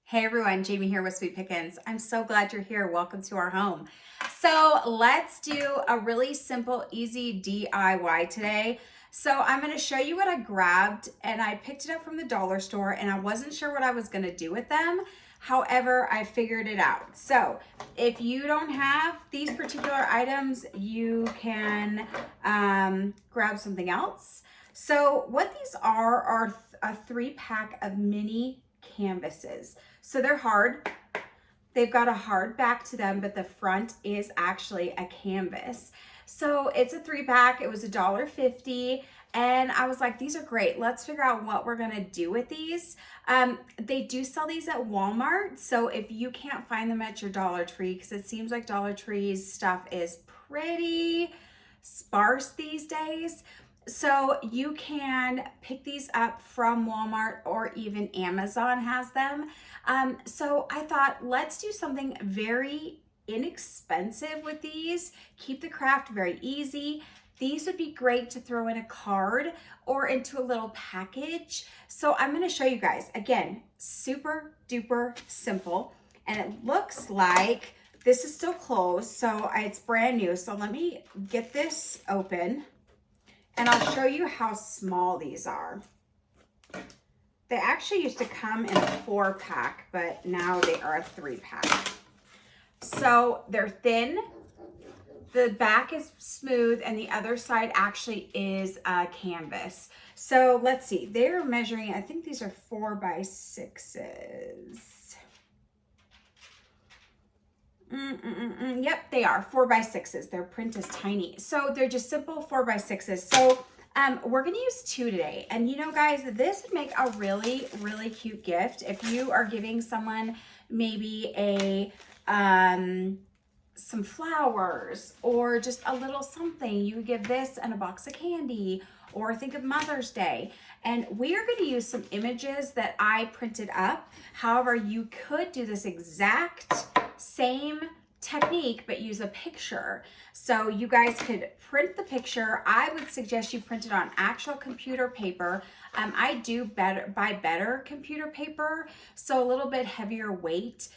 Hey everyone, Jamie here with Sweet Pickins. I'm so glad you're here. Welcome to our home. So let's do a really simple, easy DIY today. So I'm going to show you what I grabbed, and I picked it up from the dollar store and I wasn't sure what I was going to do with them. However, I figured it out. So if you don't have these particular items, you can grab something else. So what these are a 3-pack of mini canvases. So they're hard. They've got a hard back to them, but the front is actually a canvas. So it's a 3-pack. It was $1.50. And I was like, these are great. Let's figure out what we're going to do with these. They do sell these at Walmart. So if you can't find them at your Dollar Tree, because it seems like Dollar Tree's stuff is pretty sparse these days. So you can pick these up from Walmart, or even Amazon has them. So I thought, let's do something very inexpensive with these. Keep the craft very easy. These would be great to throw in a card or into a little package. So I'm going to show you guys. Again, super duper simple. And it looks like this is still closed, so it's brand new. So let me get this open and I'll show you how small these are. They actually used to come in a 4-pack, but now they are a 3-pack. So they're thin. The back is smooth and the other side actually is a canvas. So let's see, they're measuring, I think these are 4x6s. Yep, they are 4x6s. Their print is tiny. So they're just simple 4x6s. So we're going to use 2 today. And you know, guys, this would make a really, really cute gift. If you are giving someone maybe some flowers or just a little something, you give this and a box of candy, or think of Mother's Day. And we are going to use some images that I printed up. However, you could do this exact same technique but use a picture. So you guys could print the picture. I would suggest you print it on actual computer paper. I do buy better computer paper, so a little bit heavier weight.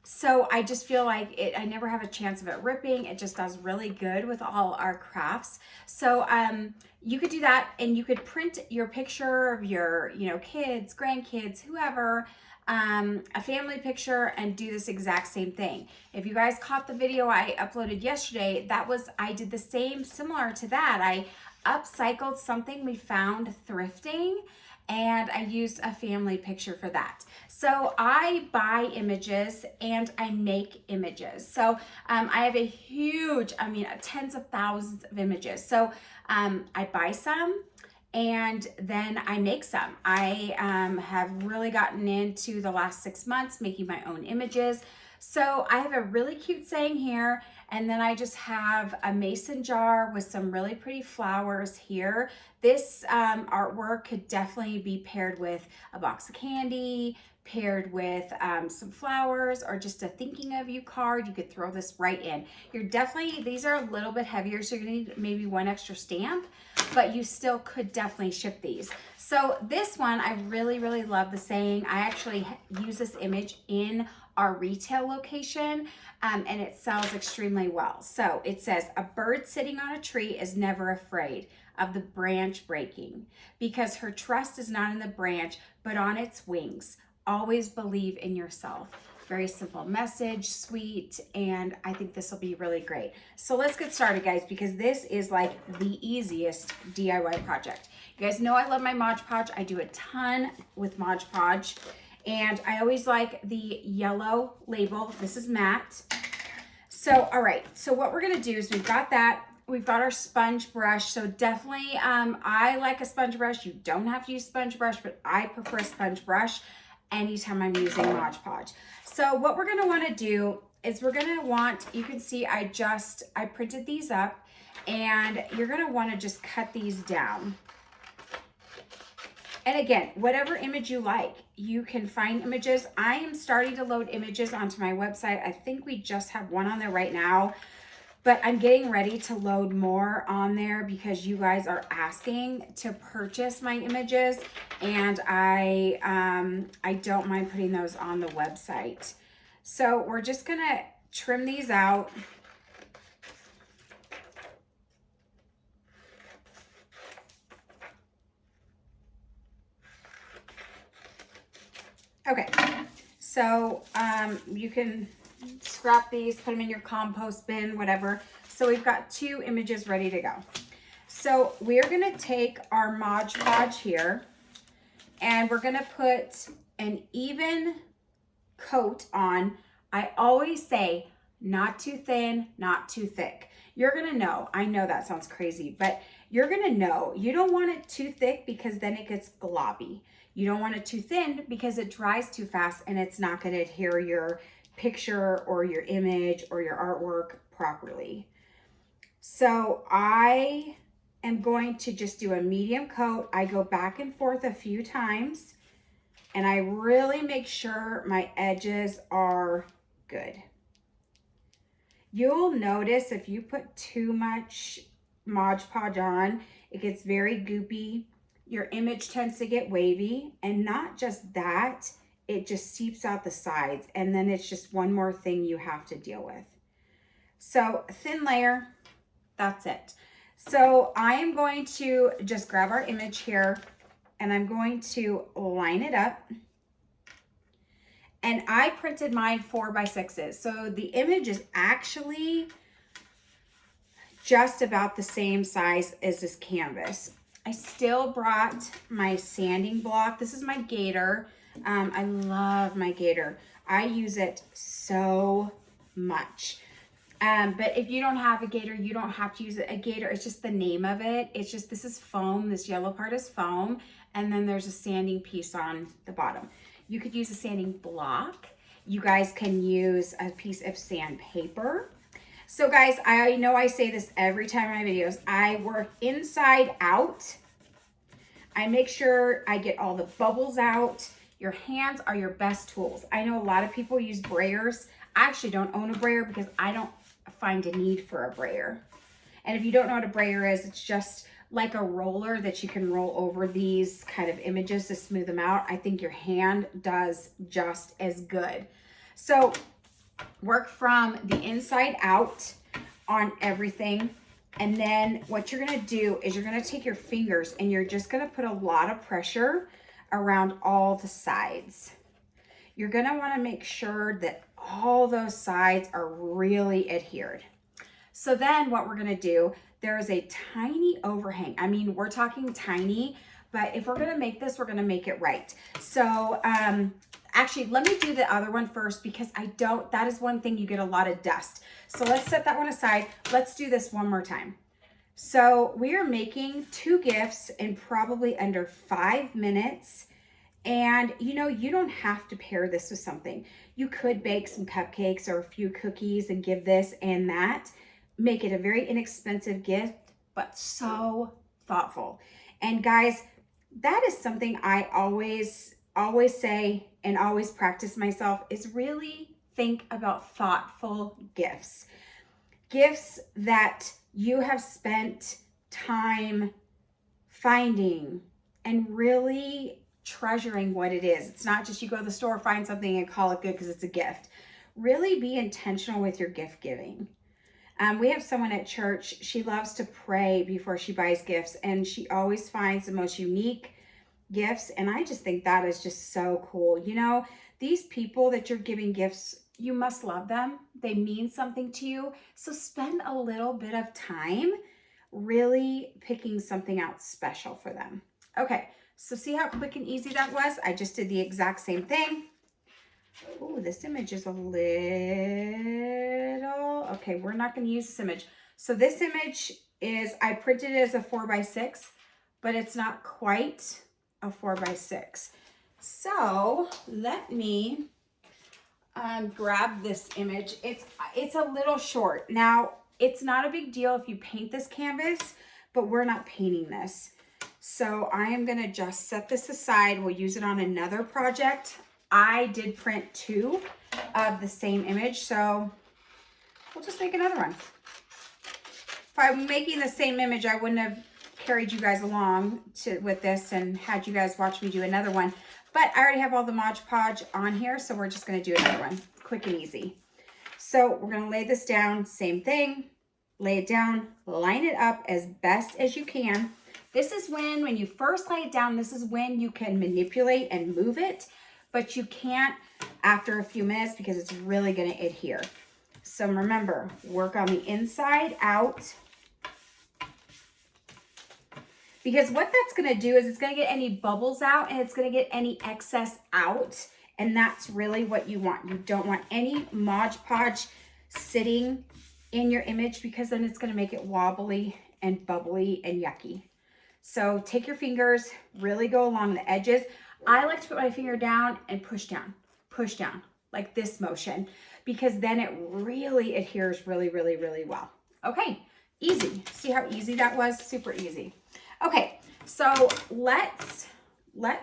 So I just feel like I never have a chance of it ripping. It just does really good with all our crafts. So you could do that, and you could print your picture of your, kids, grandkids, whoever, a family picture, and do this exact same thing. If you guys caught the video I uploaded yesterday, I did the same, similar to that. I upcycled something we found thrifting, and I used a family picture for that. So I buy images and I make images. So I have a huge, tens of thousands of images. So I buy some and then I make some. I have really gotten into the last 6 months making my own images. So I have a really cute saying here, and then I just have a mason jar with some really pretty flowers here. This artwork could definitely be paired with a box of candy, paired with some flowers, or just a thinking of you card. You could throw this right in. These are a little bit heavier, so you're gonna need maybe one extra stamp, but you still could definitely ship these. So this one, I really, really love the saying. I actually use this image in our retail location, and it sells extremely well. So it says, a bird sitting on a tree is never afraid of the branch breaking, because her trust is not in the branch, but on its wings. Always believe in yourself. Very simple message, sweet, and I think this will be really great. So let's get started, guys, because this is like the easiest DIY project. You guys know I love my Mod Podge. I do a ton with Mod Podge, and I always like the yellow label. This is matte. So, all right, so what we're gonna do is we've got our sponge brush. So definitely, I like a sponge brush. You don't have to use sponge brush, but I prefer a sponge brush anytime I'm using Mod Podge. So what we're gonna wanna do is you can see I printed these up, and you're gonna wanna just cut these down. And again, whatever image you like, you can find images. I am starting to load images onto my website. I think we just have one on there right now. but I'm getting ready to load more on there because you guys are asking to purchase my images, and I don't mind putting those on the website. So we're just gonna trim these out. Okay, so you can scrap these, put them in your compost bin, whatever. So we've got 2 images ready to go. So we're gonna take our Mod Podge here, and we're gonna put an even coat on. I always say not too thin, not too thick. You're gonna know, I know that sounds crazy, but you're gonna know you don't want it too thick because then it gets globby. You don't want it too thin because it dries too fast and it's not gonna adhere your picture or your image or your artwork properly. So I am going to just do a medium coat. I go back and forth a few times, and I really make sure my edges are good. You'll notice if you put too much Mod Podge on, it gets very goopy. Your image tends to get wavy, and not just that, it just seeps out the sides, and then it's just one more thing you have to deal with. So thin layer, that's it. So I am going to just grab our image here, and I'm going to line it up. And I printed mine 4x6s. So the image is actually just about the same size as this canvas. I still brought my sanding block. This is my Gator. I love my Gator. I use it so much. But if you don't have a Gator, you don't have to use it. A Gator, it's just the name of it. It's just, this is foam. This yellow part is foam. And then there's a sanding piece on the bottom. You could use a sanding block. You guys can use a piece of sandpaper. So guys, I know I say this every time in my videos. I work inside out. I make sure I get all the bubbles out. Your hands are your best tools. I know a lot of people use brayers. I actually don't own a brayer because I don't find a need for a brayer. And if you don't know what a brayer is, it's just like a roller that you can roll over these kind of images to smooth them out. I think your hand does just as good. So work from the inside out on everything. And then what you're gonna do is you're gonna take your fingers and you're just gonna put a lot of pressure around all the sides. You're gonna wanna make sure that all those sides are really adhered. So then what we're gonna do, there is a tiny overhang. I mean, we're talking tiny, but if we're gonna make this, we're gonna make it right. So actually, let me do the other one first because that is one thing you get a lot of dust. So let's set that one aside. Let's do this one more time. So we are making 2 gifts in probably under 5 minutes. And you know, you don't have to pair this with something. You could bake some cupcakes or a few cookies and give this and that. Make it a very inexpensive gift, but so thoughtful. And guys, that is something I always say and always practice myself, is really think about thoughtful gifts. Gifts that you have spent time finding and really treasuring what it is. It's not just you go to the store, find something and call it good because it's a gift. Really be intentional with your gift giving. We have someone at church, she loves to pray before she buys gifts, and she always finds the most unique gifts. And I just think that is just so cool. You know, these people that you're giving gifts, you must love them. They mean something to you. So spend a little bit of time really picking something out special for them. Okay, so see how quick and easy that was? I just did the exact same thing. Oh, this image is a little, okay, we're not going to use this image. So this image is, I printed it as a 4x6, but it's not quite a 4x6. So let me grab this image. It's a little short. Now, it's not a big deal if you paint this canvas, but we're not painting this. So I am going to just set this aside. We'll use it on another project. I did print 2 of the same image, so we'll just make another one. If I'm making the same image, I wouldn't have carried you guys along with this and had you guys watch me do another one. But I already have all the Mod Podge on here, so we're just going to do another one. Quick and easy. So we're going to lay this down. Same thing. Lay it down. Line it up as best as you can. This is when you first lay it down, this is when you can manipulate and move it. But you can't after a few minutes because it's really going to adhere. So remember, work on the inside out. Because what that's going to do is it's going to get any bubbles out and it's going to get any excess out. And that's really what you want. You don't want any Mod Podge sitting in your image because then it's going to make it wobbly and bubbly and yucky. So take your fingers, really go along the edges. I like to put my finger down and push down, like this motion, because then it really adheres really, really, really well. Okay, easy. See how easy that was? Super easy. Okay, so let's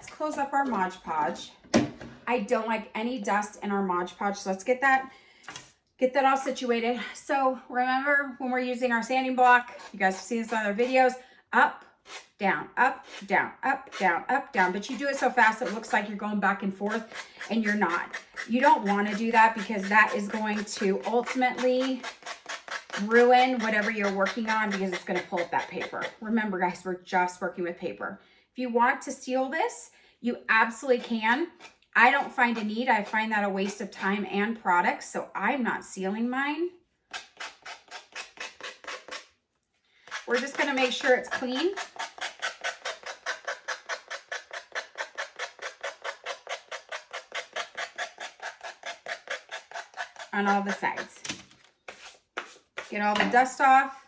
close up our Mod Podge. I don't like any dust in our Mod Podge, so let's get that all situated. So remember when we're using our sanding block, you guys have seen this in other videos, up, down, up, down, up, down, up, down. But you do it so fast it looks like you're going back and forth, and you're not. You don't want to do that because that is going to ultimately ruin whatever you're working on because it's going to pull up that paper. Remember, guys, we're just working with paper. If you want to seal this, you absolutely can. I don't find a need. I find that a waste of time and product, so I'm not sealing mine. We're just going to make sure it's clean. On all the sides. Get all the dust off.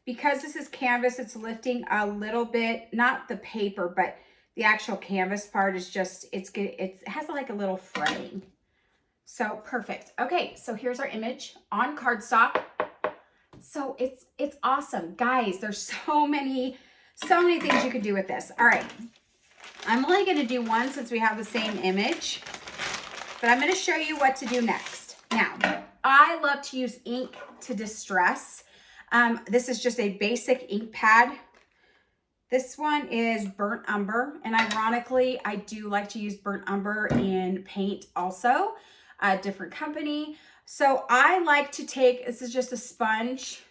Because this is canvas, it's lifting a little bit, not the paper, but the actual canvas part is just, it has like a little fraying. So perfect. Okay, so here's our image on cardstock. So it's awesome. Guys, there's so many things you can do with this. All right, I'm only gonna do one since we have the same image, but I'm gonna show you what to do next. Now, I love to use ink to distress. This is just a basic ink pad. This one is Burnt Umber, and ironically, I do like to use Burnt Umber in paint also, a different company. So I like to take, this is just a sponge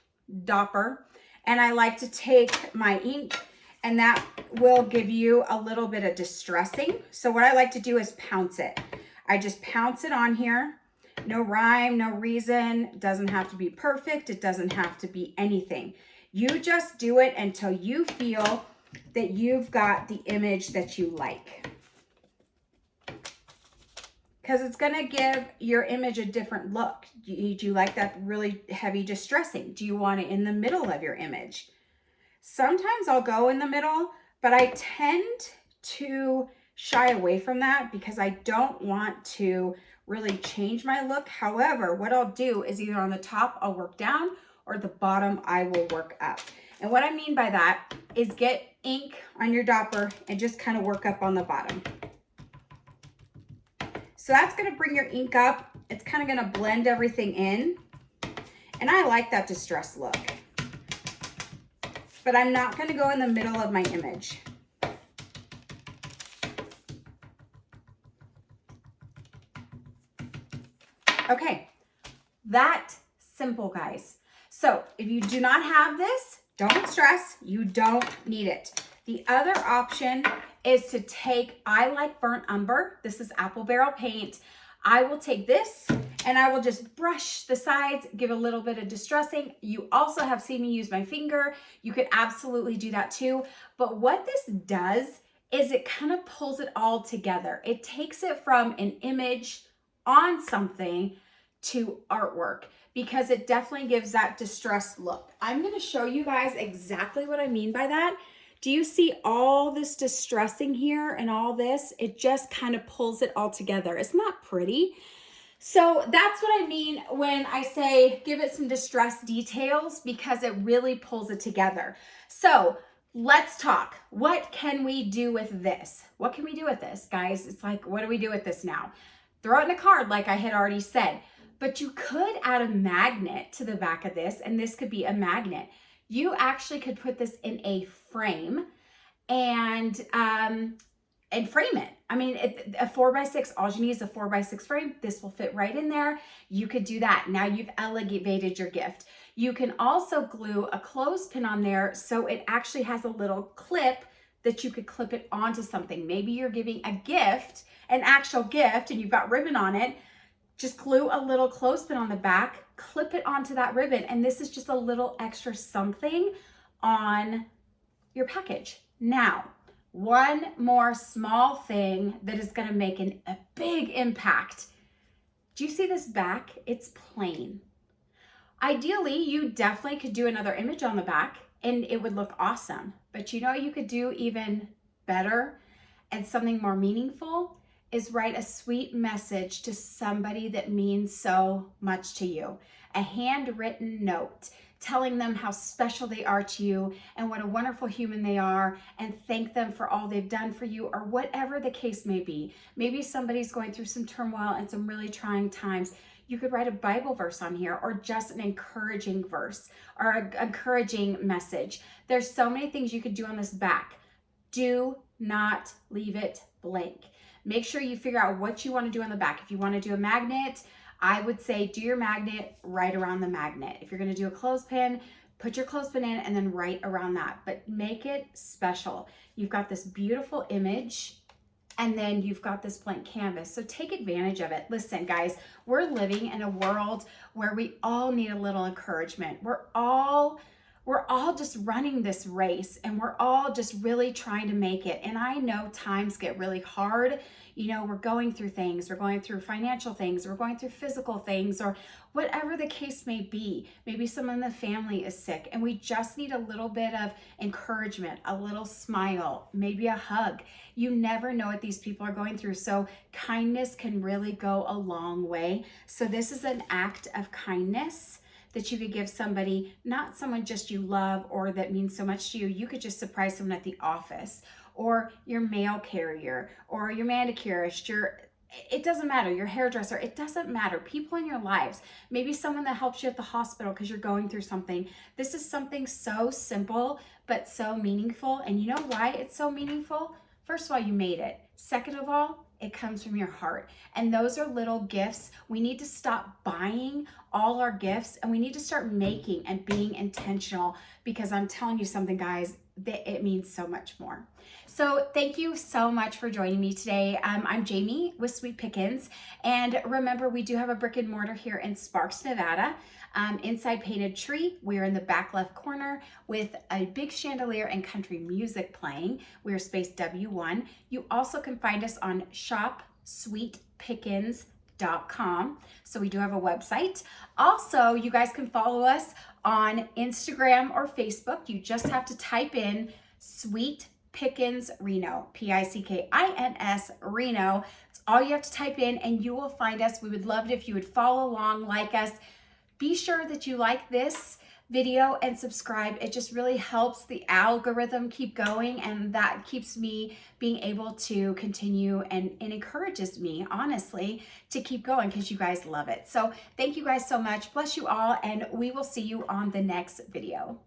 dopper, and I like to take my ink, and that will give you a little bit of distressing. So what I like to do is pounce it. I just pounce it on here. No rhyme, no reason. It doesn't have to be perfect. It doesn't have to be anything. You just do it until you feel that you've got the image that you like. Because it's going to give your image a different look. Do you like that really heavy distressing? Do you want it in the middle of your image? Sometimes I'll go in the middle, but I tend to shy away from that because I don't want to really change my look. However, what I'll do is either on the top I'll work down or the bottom I will work up. And what I mean by that is get ink on your dopper and just kind of work up on the bottom. So that's going to bring your ink up. It's kind of going to blend everything in. And I like that distressed look. But I'm not going to go in the middle of my image. Okay, that simple, guys. So if you do not have this, don't stress, you don't need it. The other option is to take, I like Burnt Umber. This is Apple Barrel paint. I will take this and I will just brush the sides, give a little bit of distressing. You also have seen me use my finger. You could absolutely do that too. But what this does is it kind of pulls it all together. It takes it from an image on something to artwork because it definitely gives that distressed look. I'm going to show you guys exactly what I mean by that. Do you see all this distressing here and all this? It just kind of pulls it all together. It's not pretty. So that's what I mean when I say give it some distressed details because it really pulls it together. So let's talk. What can we do with this? What can we do with this, guys? It's like, what do we do with this now? Throw it in a card like I had already said. But you could add a magnet to the back of this, and this could be a magnet. You actually could put this in a frame and frame it. I mean, a 4x6, all you need is a 4x6 frame. This will fit right in there. You could do that. Now you've elevated your gift. You can also glue a clothespin on there so it actually has a little clip that you could clip it onto something. Maybe you're giving a gift, an actual gift, and you've got ribbon on it. Just glue a little clothespin on the back, clip it onto that ribbon, and this is just a little extra something on your package. Now, one more small thing that is going to make a big impact. Do you see this back? It's plain. Ideally, you definitely could do another image on the back and it would look awesome. But you know, you could do even better and something more meaningful is write a sweet message to somebody that means so much to you. A handwritten note telling them how special they are to you and what a wonderful human they are, and thank them for all they've done for you, or whatever the case may be. Maybe somebody's going through some turmoil and some really trying times. You could write a Bible verse on here, or just an encouraging verse or an encouraging message. There's so many things you could do on this back. Do not leave it blank. Make sure you figure out what you want to do on the back. If you want to do a magnet, I would say do your magnet right around the magnet. If you're going to do a clothespin, put your clothespin in and then right around that. But make it special. You've got this beautiful image and then you've got this blank canvas. So take advantage of it. Listen, guys, we're living in a world where we all need a little encouragement. We're all just running this race and we're all just really trying to make it. And I know times get really hard. You know, we're going through things, we're going through financial things, we're going through physical things, or whatever the case may be. Maybe someone in the family is sick and we just need a little bit of encouragement, a little smile, maybe a hug. You never know what these people are going through. So kindness can really go a long way. So this is an act of kindness that you could give somebody, not someone just you love or that means so much to you. You could just surprise someone at the office or your mail carrier or your manicurist, it doesn't matter, your hairdresser, it doesn't matter. People in your lives, maybe someone that helps you at the hospital because you're going through something. This is something so simple, but so meaningful. And you know why it's so meaningful? First of all, you made it. Second of all, it comes from your heart. And those are little gifts. We need to stop buying all our gifts and we need to start making and being intentional, because I'm telling you something, guys, that it means so much more. So thank you so much for joining me today. I'm Jamie with Sweet Pickins. And remember, we do have a brick and mortar here in Sparks, Nevada. Inside Painted Tree, we're in the back left corner with a big chandelier and country music playing. We're space W1. You also can find us on shopsweetpickins.com. So we do have a website. Also, you guys can follow us on Instagram or Facebook. You just have to type in Sweet Pickins Reno, Pickins Reno. It's all you have to type in and you will find us. We would love it if you would follow along, like us. Be sure that you like this video and subscribe. It just really helps the algorithm keep going, and that keeps me being able to continue and encourages me, honestly, to keep going because you guys love it. So thank you guys so much. Bless you all, and we will see you on the next video.